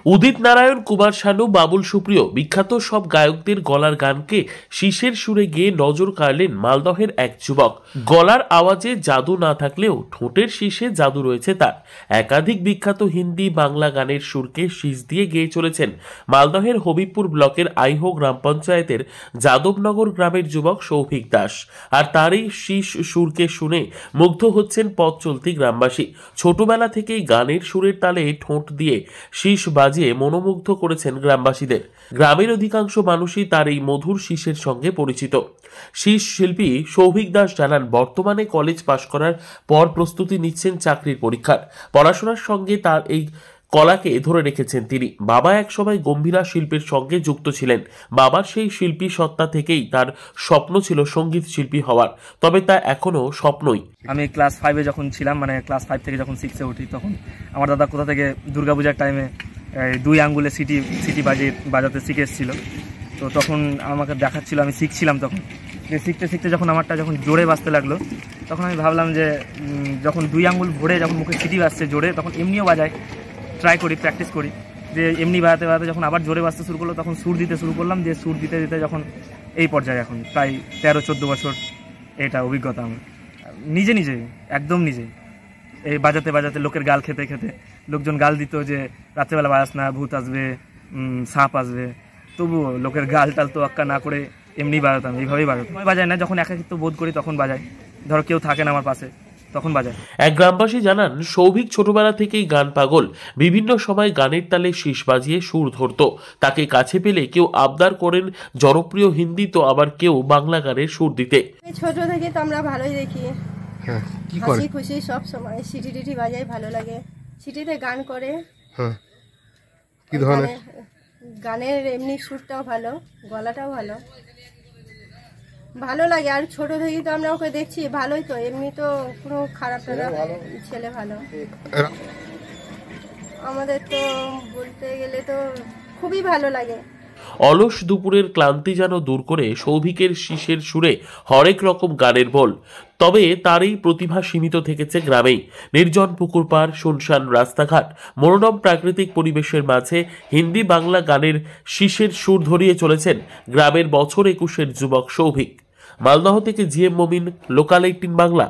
উদিত নারায়ণ, কুমার শানু, বাবুল সুপ্রিয় বিখ্যাত সব গায়কদের গলার গানকে শীষের সুরে গেয়ে নজর কাড়লেন মালদহের এক যুবক। গলার আওয়াজে জাদু না থাকলেও ঠোঁটের শীষে জাদু রয়েছে তার। একাধিক বিখ্যাত হিন্দি বাংলা গানের সুরকে শীষ দিয়ে গেয়ে চলেছেন মালদহের হবিবপুর ব্লকের আইহো গ্রাম পঞ্চায়েতের যাদবনগর গ্রামের যুবক সৌভিক দাস। আর তারই শীষ সুরকে শুনে মুগ্ধ হচ্ছেন পথ চলতি গ্রামবাসী। ছোটবেলা থেকেই গানের সুরের তালে ঠোঁট দিয়ে শীষ বাজিয়ে মনোমুগ্ধ করেছেন গ্রামবাসীদের। গ্রামের অধিকাংশ মানুষই তার এই মধুর শীষের সঙ্গে পরিচিত। শীষ শিল্পী সৌভিক দাস জানান, বর্তমানে কলেজ পাশ করার পর প্রস্তুতি নিচ্ছেন চাকরির পরীক্ষার। পড়াশোনার সঙ্গে তার এই কলাকে ধরে রেখেছেন তিনি। বাবা একসময় গম্ভীরা শিল্পের সঙ্গে যুক্ত ছিলেন। বাবার সেই শিল্পী সত্তা থেকেই তার স্বপ্ন ছিল সঙ্গীত শিল্পী হওয়ার, তবে তা এখনো স্বপ্নই। আমি ক্লাস 5-এ যখন ছিলাম, মানে ক্লাস 5 থেকে যখন 6-এ উঠি, তখন আমার দাদা কোথা থেকে দুর্গাপূজার টাইমে 2 আঙ্গুলে সিটি বাজাতে শিখে এসেছিল। তো তখন আমাকে দেখাচ্ছিল, আমি শিখছিলাম। তখন শিখতে শিখতে যখন আমারটা যখন জোরে বাজতে লাগলো, তখন আমি ভাবলাম যে যখন 2 আঙ্গুল ভরে যখন মুখে সিটি বাজছে জোরে, তখন এমনিও বাজাই, ট্রাই করি, প্র্যাকটিস করি। যে এমনি বাজাতে বাজাতে যখন আবার জোরে বাজতে শুরু করলো, তখন সুর দিতে শুরু করলাম। যে সুর দিতে দিতে যখন এই পর্যায়ে এখন প্রায় 13-14 বছর এটা অভিজ্ঞতা আমার। নিজে একদম নিজে এই বাজাতে বাজাতে, লোকের গাল খেতে খেতে, লোকজন গাল দিত যে রাত্রেবেলা বাজাস না, ভূত আসবে, সাপ আসবে, তবুও লোকের গাল টাল তো আক্কা না করে এমনি বাজাতাম, এইভাবেই বাজাতাম। বাজাই না, যখন একাকিত্ব বোধ করি তখন বাজাই। ধরো কেউ থাকে না আমার পাশে, তখন বাজায়। এক গ্রামবাসী জানান, সৌভিক ছোটবেলা থেকেই গান পাগল। বিভিন্ন সময় গানের তালে শীষ বাজিয়ে সুর ধরত। তাকে কাছে পেলে কেউ আবদার করেন জনপ্রিয় হিন্দি, তো আবার কেউ বাংলা গানের সুর দিতে। ছোট থেকে তো আমরা ভালোই দেখি, কি করে হাসি খুশি সব সময় সিটি টিটি বাজাই, ভালো লাগে। সিটিতে গান করে, কি ধরনের গানের এমনি সুরটাও ভালো, গলাটাও ভালো, ভালো লাগে। আর ছোট থেকে তো আমরা ওকে দেখছি, ভালোই তো, এমনি তো কোনো খারাপ না, ছেলে ভালো। আমাদের তো বলতে গেলে তো খুবই ভালো লাগে। অলস দুপুরের ক্লান্তি যেন দূর করে সৌভিকের শীষের সুরে হরেক রকম গানের বল। তবে তার এই প্রতিভা সীমিত থেকেছে গ্রামেই। নির্জন পুকুর পাড়, শুনশান রাস্তাঘাট, মনোরম প্রাকৃতিক পরিবেশের মাঝে হিন্দি বাংলা গানের শীষের সুর ধরিয়ে চলেছেন গ্রামের বছর 21-এর যুবক সৌভিক। মালদহ থেকে জিএম মমিন, লোকাল 18 বাংলা।